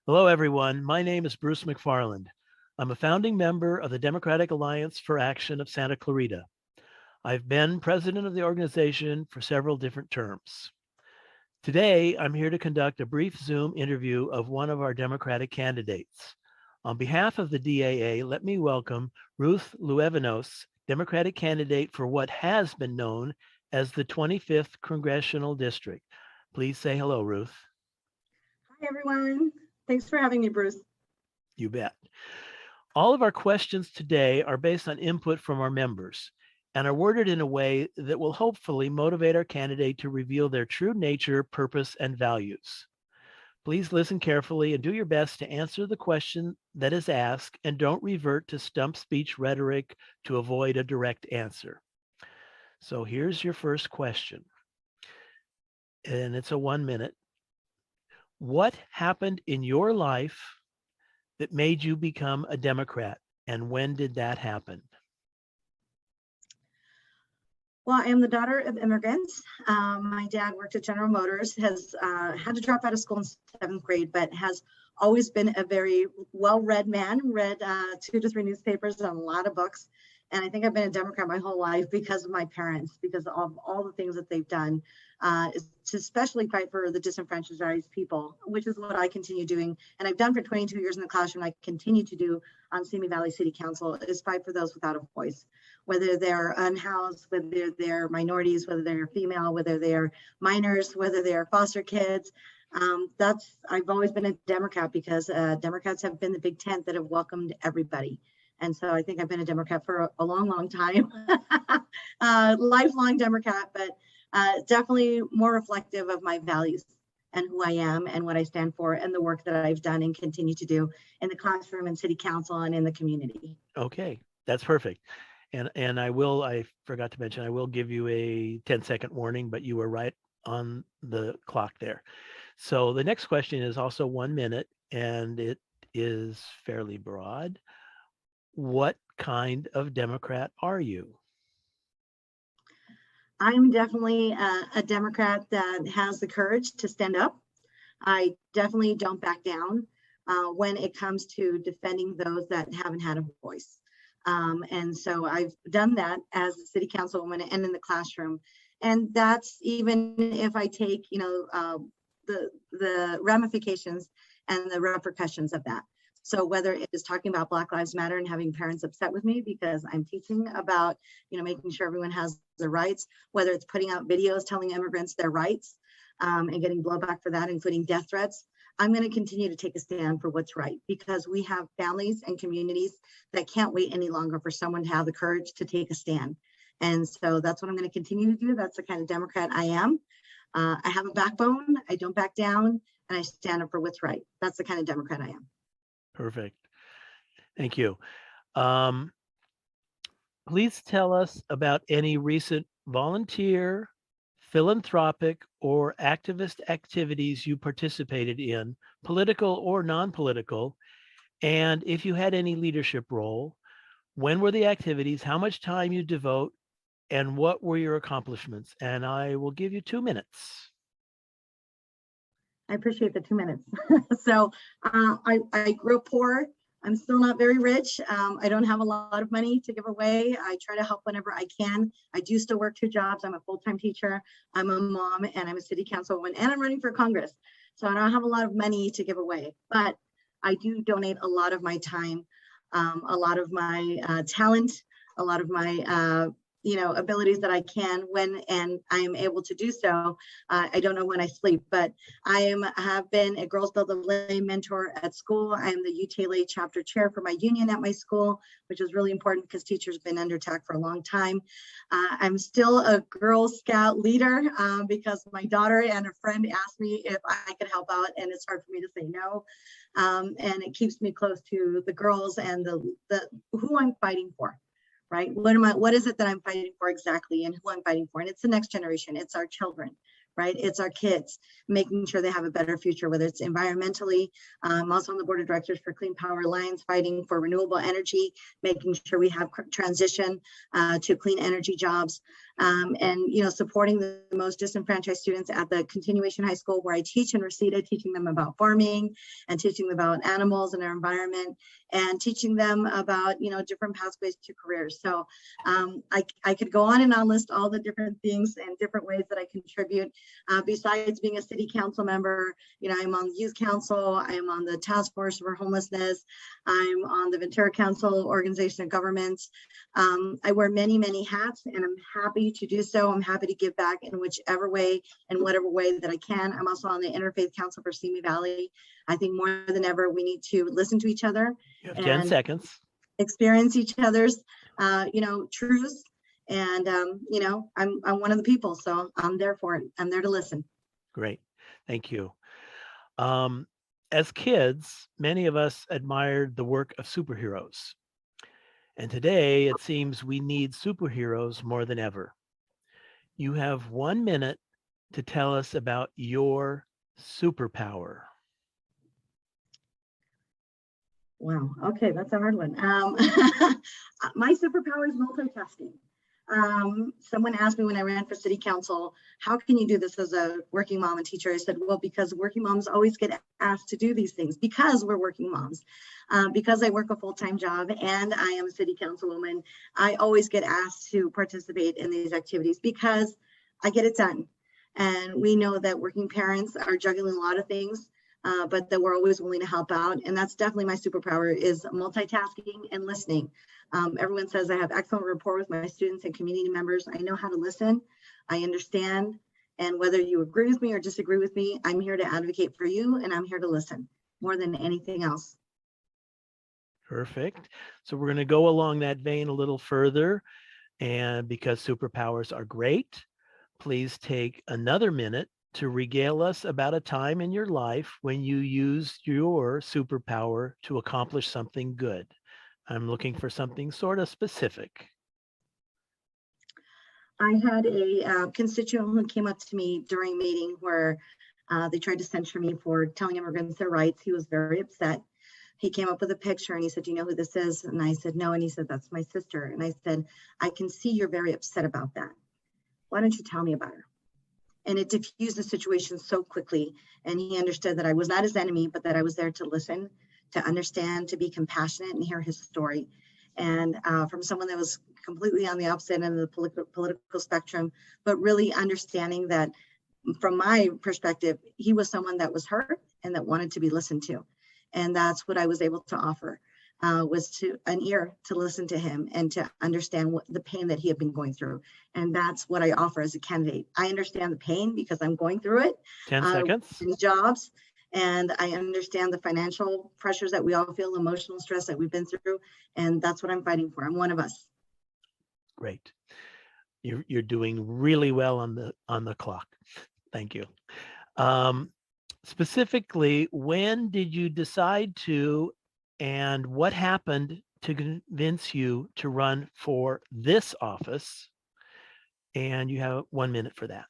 Hello, everyone. My name is Bruce McFarland. I'm a founding member of the Democratic Alliance for Action of Santa Clarita. I've been president of the organization for several different terms. Today, I'm here to conduct a brief Zoom interview of one of our Democratic candidates. On behalf of the DAA, let me welcome Ruth Luevenos, Democratic candidate for what has been known as the 25th Congressional District. Please say hello, Ruth. Hi, everyone. Thanks for having me, Bruce. You bet. All of our questions today are based on input from our members and are worded in a way that will hopefully motivate our candidate to reveal their true nature, purpose, and values. Please listen carefully and do your best to answer the question that is asked, and don't revert to stump speech rhetoric to avoid a direct answer. So here's your first question, and it's a 1 minute. What happened in your life that made you become a Democrat, and when did that happen? Well, I am the daughter of immigrants. My dad worked at General Motors, has had to drop out of school in 7th grade, but has always been a very well-read man, read 2 to 3 newspapers and a lot of books. And I think I've been a Democrat my whole life because of my parents, because of all the things that they've done, is to especially fight for the disenfranchised people, which is what I continue doing. And I've done for 22 years in the classroom. I continue to do on Simi Valley City Council, is fight for those without a voice, whether they're unhoused, whether they're minorities, whether they're female, whether they're minors, whether they're foster kids. I've always been a Democrat because Democrats have been the big tent that have welcomed everybody. And so I think I've been a Democrat for a long, long time, lifelong Democrat, but definitely more reflective of my values and who I am and what I stand for and the work that I've done and continue to do in the classroom and city council and in the community. Okay, that's perfect. And I forgot to mention, I will give you a 10-second warning, but you were right on the clock there. So the next question is also 1 minute, and it is fairly broad. What kind of Democrat are you? I'm definitely a Democrat that has the courage to stand up. I definitely don't back down when it comes to defending those that haven't had a voice. And so I've done that as a city councilwoman and in the classroom. And that's even if I take, the ramifications and the repercussions of that. So whether it is talking about Black Lives Matter and having parents upset with me because I'm teaching about, making sure everyone has their rights, whether it's putting out videos telling immigrants their rights and getting blowback for that, including death threats, I'm going to continue to take a stand for what's right, because we have families and communities that can't wait any longer for someone to have the courage to take a stand. And so that's what I'm going to continue to do. That's the kind of Democrat I am. I have a backbone. I don't back down, and I stand up for what's right. That's the kind of Democrat I am. Perfect. Thank you. Please tell us about any recent volunteer, philanthropic, or activist activities you participated in, political or non-political, and if you had any leadership role, when were the activities, how much time you devote, and what were your accomplishments? And I will give you 2 minutes. I appreciate the 2 minutes. So I grew up poor. I'm still not very rich. I don't have a lot of money to give away. I try to help whenever I can. I do still work 2 jobs. I'm a full-time teacher. I'm a mom, and I'm a city councilwoman, and I'm running for Congress. So I don't have a lot of money to give away, but I do donate a lot of my time, a lot of my talent, a lot of my abilities that I can when and I am able to do so. I don't know when I sleep, but I have been a Girls Build a Lane mentor at school. I am the UTLA chapter chair for my union at my school, which is really important because teachers have been under attack for a long time. I'm still a Girl Scout leader because my daughter and a friend asked me if I could help out, and it's hard for me to say no. And it keeps me close to the girls and the who I'm fighting for. Right? What is it that I'm fighting for exactly, and who I'm fighting for? And it's the next generation. It's our children, right? It's our kids, making sure they have a better future, whether it's environmentally. I'm also on the board of directors for Clean Power Alliance, fighting for renewable energy, making sure we have transition to clean energy jobs, and supporting the most disenfranchised students at the continuation high school where I teach in Reseda, teaching them about farming and teaching them about animals and our environment, and teaching them about different pathways to careers. So I could go on and on, list all the different things and different ways that I contribute. Besides being a city council member, I'm on the youth council, I am on the task force for homelessness, I'm on the Ventura Council Organization of Governments. I wear many, many hats, and I'm happy to do so. I'm happy to give back in whichever way and whatever way that I can. I'm also on the Interfaith Council for Simi Valley. I think more than ever, we need to listen to each other. You have 10 seconds. Experience each other's, truths. And, I'm one of the people, so I'm there for it. I'm there to listen. Great. Thank you. As kids, many of us admired the work of superheroes. And today, it seems we need superheroes more than ever. You have 1 minute to tell us about your superpower. Wow. Okay, that's a hard one. My superpower is multitasking. Someone asked me when I ran for city council, how can you do this as a working mom and teacher? I said, well, because working moms always get asked to do these things because we're working moms. Because I work a full-time job and I am a city councilwoman, I always get asked to participate in these activities because I get it done. And we know that working parents are juggling a lot of things, but that we're always willing to help out. And that's definitely my superpower, is multitasking and listening. Everyone says I have excellent rapport with my students and community members. I know how to listen. I understand. And whether you agree with me or disagree with me, I'm here to advocate for you, and I'm here to listen more than anything else. Perfect. So we're going to go along that vein a little further. And because superpowers are great, please take another minute to regale us about a time in your life when you used your superpower to accomplish something good. I'm looking for something sort of specific. I had a constituent who came up to me during a meeting where they tried to censure me for telling immigrants their rights. He was very upset. He came up with a picture and he said, "Do you know who this is?" And I said, "No." And he said, "That's my sister." And I said, "I can see you're very upset about that. Why don't you tell me about her?" And it diffused the situation so quickly. And he understood that I was not his enemy, but that I was there to listen, to understand, to be compassionate and hear his story. And from someone that was completely on the opposite end of the political spectrum, but really understanding that from my perspective, he was someone that was hurt and that wanted to be listened to. And that's what I was able to offer, was to an ear to listen to him and to understand what the pain that he had been going through. And that's what I offer as a candidate. I understand the pain because I'm going through it. 10 seconds. In jobs. And I understand the financial pressures that we all feel, emotional stress that we've been through. And that's what I'm fighting for. I'm one of us. Great. You're doing really well on the clock. Thank you. Specifically, when did you decide to, and what happened to convince you to run for this office? And you have 1 minute for that.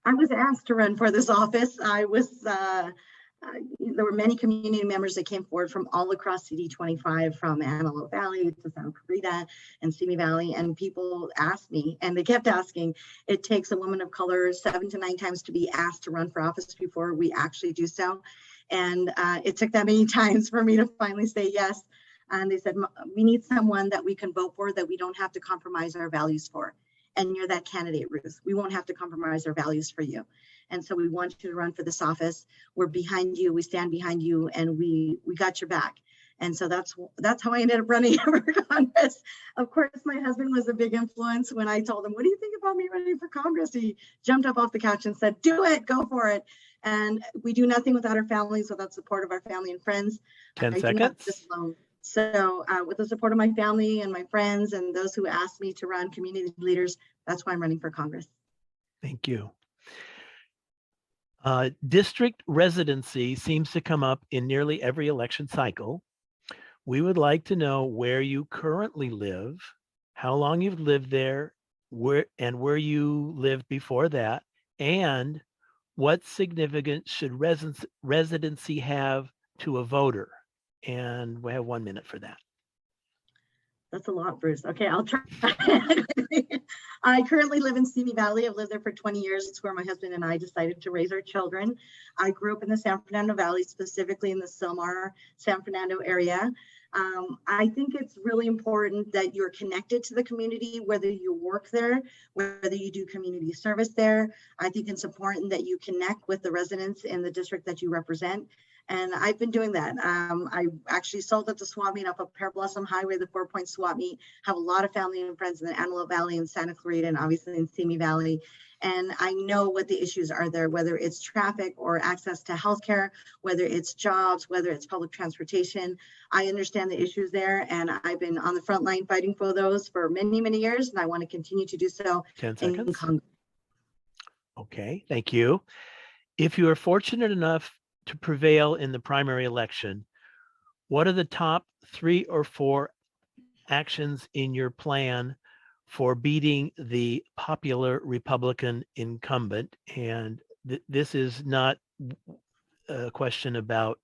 I was asked to run for this office. There were many community members that came forward from all across CD 25, from Antelope Valley to Santa Clarita and Simi Valley, and people asked me, and they kept asking. It takes a woman of color 7 to 9 times to be asked to run for office before we actually do so. And it took that many times for me to finally say yes. And they said, "We need someone that we can vote for, that we don't have to compromise our values for. And you're that candidate, Ruth. We won't have to compromise our values for you. And so we want you to run for this office. We're behind you. We stand behind you, and we got your back." And so that's how I ended up running for Congress. Of course, my husband was a big influence. When I told him, "What do you think about me running for Congress?" He jumped up off the couch and said, "Do it, go for it." And we do nothing without our families, without support of our family and friends. 10 seconds. So with the support of my family and my friends and those who asked me to run, community leaders, that's why I'm running for Congress. Thank you. District residency seems to come up in nearly every election cycle. We would like to know where you currently live, how long you've lived there, where you lived before that, and what significance should residency have to a voter? And we have 1 minute for that. That's a lot, Bruce. Okay, I'll try. I currently live in Simi Valley. I've lived there for 20 years. It's where my husband and I decided to raise our children. I grew up in the San Fernando Valley, specifically in the Silmar, San Fernando area. I think it's really important that you're connected to the community, whether you work there, whether you do community service there. I think it's important that you connect with the residents in the district that you represent. And I've been doing that. I actually sold at the swap meet up at Pear Blossom Highway, the 4-point swap meet. Have a lot of family and friends in the Antelope Valley and Santa Clarita, and obviously in Simi Valley. And I know what the issues are there, whether it's traffic or access to healthcare, whether it's jobs, whether it's public transportation. I understand the issues there, and I've been on the front line fighting for those for many, many years, and I want to continue to do so. 10 seconds. Okay, thank you. If you are fortunate enough to prevail in the primary election, what are the top 3 or 4 actions in your plan for beating the popular Republican incumbent? And this is not a question about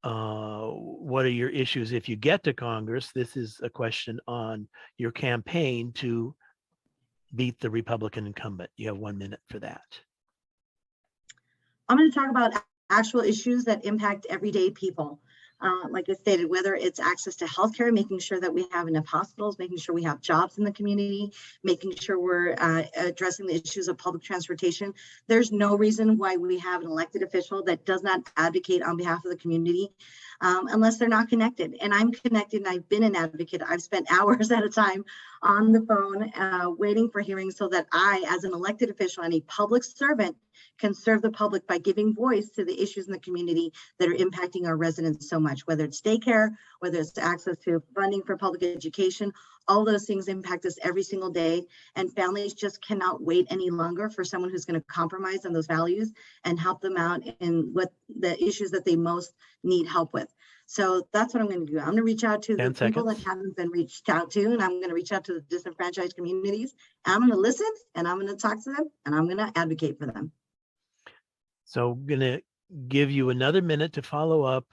what are your issues if you get to Congress. This is a question on your campaign to beat the Republican incumbent. You have 1 minute for that. I'm going to talk about actual issues that impact everyday people. Like I stated, whether it's access to healthcare, making sure that we have enough hospitals, making sure we have jobs in the community, making sure we're addressing the issues of public transportation. There's no reason why we have an elected official that does not advocate on behalf of the community unless they're not connected. And I'm connected, and I've been an advocate. I've spent hours at a time on the phone waiting for hearings so that I, as an elected official and a public servant, can serve the public by giving voice to the issues in the community that are impacting our residents so much, whether it's daycare, whether it's access to funding for public education. All those things impact us every single day, and families just cannot wait any longer for someone who's going to compromise on those values and help them out in what the issues that they most need help with. So that's what I'm going to do. I'm going to reach out to the people that haven't been reached out to, and I'm going to reach out to the disenfranchised communities. I'm going to listen, and I'm going to talk to them, and I'm going to advocate for them. So I'm going to give you another minute to follow up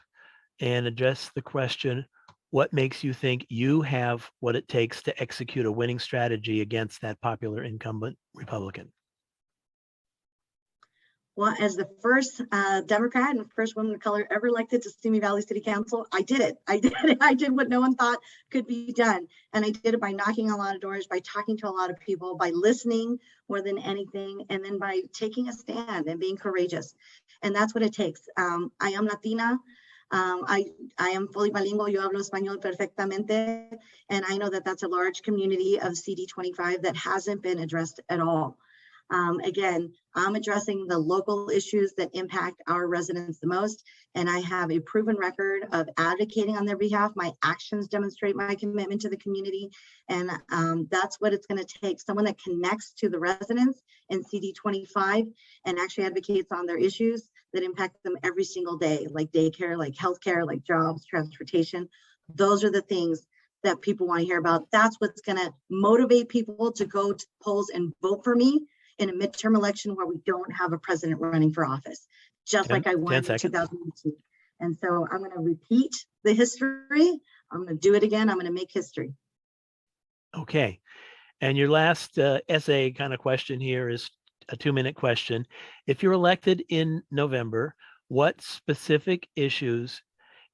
and address the question, what makes you think you have what it takes to execute a winning strategy against that popular incumbent Republican? Well, as the first Democrat and first woman of color ever elected to Simi Valley City Council, I did it. I did what no one thought could be done. And I did it by knocking on a lot of doors, by talking to a lot of people, by listening more than anything, and then by taking a stand and being courageous. And that's what it takes. I am Latina. I am fully bilingual. Yo hablo español perfectamente. And I know that that's a large community of CD25 that hasn't been addressed at all. Again, I'm addressing the local issues that impact our residents the most, and I have a proven record of advocating on their behalf. My actions demonstrate my commitment to the community, and that's what it's going to take. Someone that connects to the residents in CD25 and actually advocates on their issues that impact them every single day, like daycare, like healthcare, like jobs, transportation. Those are the things that people want to hear about. That's what's going to motivate people to go to polls and vote for me in a midterm election where we don't have a president running for office, just like I won in 2018. And so I'm going to repeat the history. I'm going to do it again. I'm going to make history. Okay. And your last essay kind of question here is a 2-minute question. If you're elected in November, what specific issues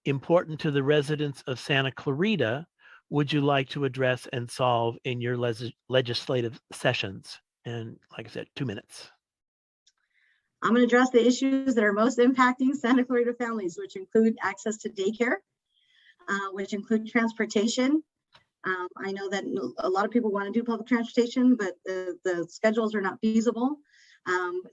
important to the residents of Santa Clarita would you like to address and solve in your legislative sessions? And like I said, 2 minutes. I'm going to address the issues that are most impacting Santa Clarita families, which include access to daycare, which include transportation. I know that a lot of people want to do public transportation, but the schedules are not feasible.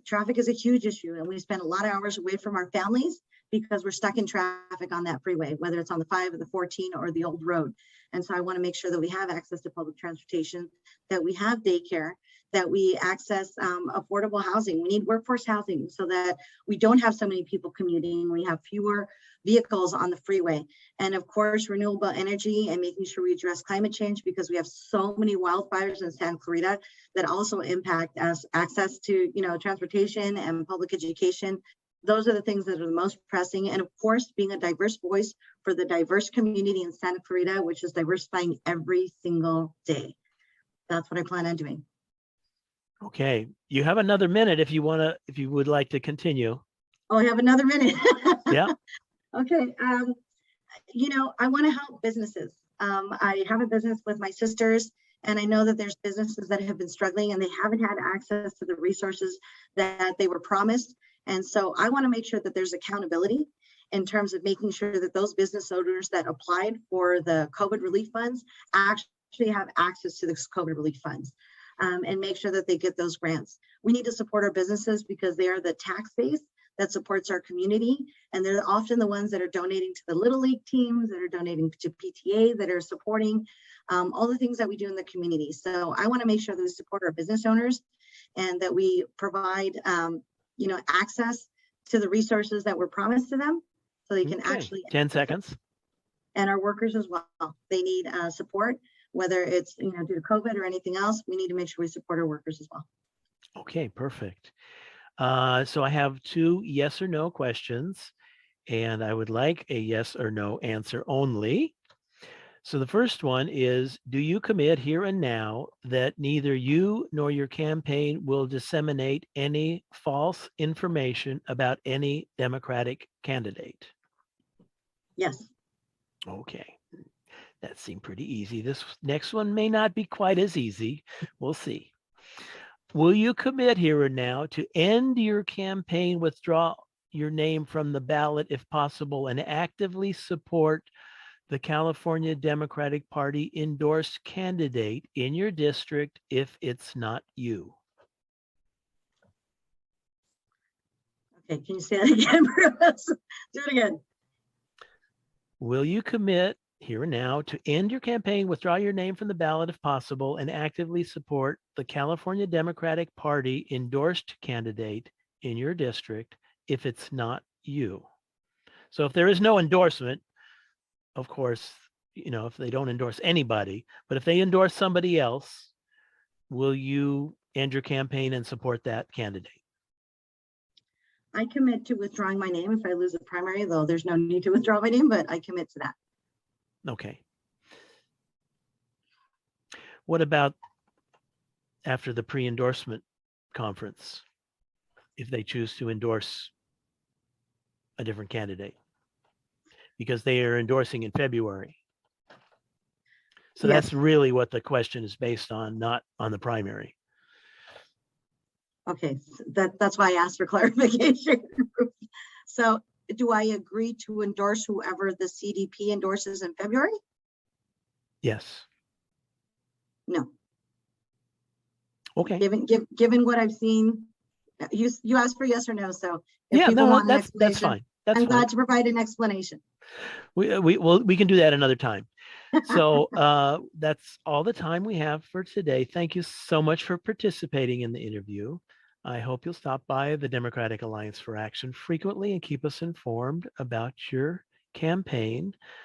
Traffic is a huge issue, and we spend a lot of hours away from our families because we're stuck in traffic on that freeway, whether it's on the 5 or the 14 or the old road. And so I want to make sure that we have access to public transportation, that we have daycare, that we access affordable housing. We need workforce housing so that we don't have so many people commuting. We have fewer vehicles on the freeway. And of course, renewable energy and making sure we address climate change, because we have so many wildfires in Santa Clarita that also impact us access to, transportation and public education. Those are the things that are the most pressing. And of course, being a diverse voice for the diverse community in Santa Clarita, which is diversifying every single day. That's what I plan on doing. Okay, you have another minute if you would like to continue. Oh, I have another minute. Yeah. Okay. I want to help businesses. I have a business with my sisters, and I know that there's businesses that have been struggling and they haven't had access to the resources that they were promised. And so I want to make sure that there's accountability in terms of making sure that those business owners that applied for the COVID relief funds actually have access to the COVID relief funds. And make sure that they get those grants. We need to support our businesses because they are the tax base that supports our community. And they're often the ones that are donating to the Little League teams, that are donating to PTA, that are supporting all the things that we do in the community. So I want to make sure that we support our business owners and that we provide, access to the resources that were promised to them so they can actually 10 seconds. And our workers as well. They need support. Whether it's due to COVID or anything else, we need to make sure we support our workers as well. Okay, perfect. So I have 2 yes or no questions, and I would like a yes or no answer only. So the first one is, do you commit here and now that neither you nor your campaign will disseminate any false information about any Democratic candidate? Yes. Okay. That seemed pretty easy. This next one may not be quite as easy. We'll see. Will you commit here and now to end your campaign, withdraw your name from the ballot if possible, and actively support the California Democratic Party endorsed candidate in your district if it's not you? Okay, can you say that again, Bruce? Do it again. Will you commit here and now to end your campaign, withdraw your name from the ballot if possible, and actively support the California Democratic Party endorsed candidate in your district if it's not you? So if there is no endorsement, of course, if they don't endorse anybody, but if they endorse somebody else, will you end your campaign and support that candidate? I commit to withdrawing my name if I lose a primary, though there's no need to withdraw my name, but I commit to that. Okay. What about after the pre-endorsement conference, if they choose to endorse a different candidate? Because they are endorsing in February. So Yes. That's really what the question is based on, not on the primary. Okay, that's why I asked for clarification. So do I agree to endorse whoever the CDP endorses in February? Yes. No. Okay. Given what I've seen, you asked for yes or no. So if Yeah, people no, want an that's explanation, fine. That's I'm fine. glad to provide an explanation. We can do that another time. So that's all the time we have for today. Thank you so much for participating in the interview. I hope you'll stop by the Democratic Alliance for Action frequently and keep us informed about your campaign.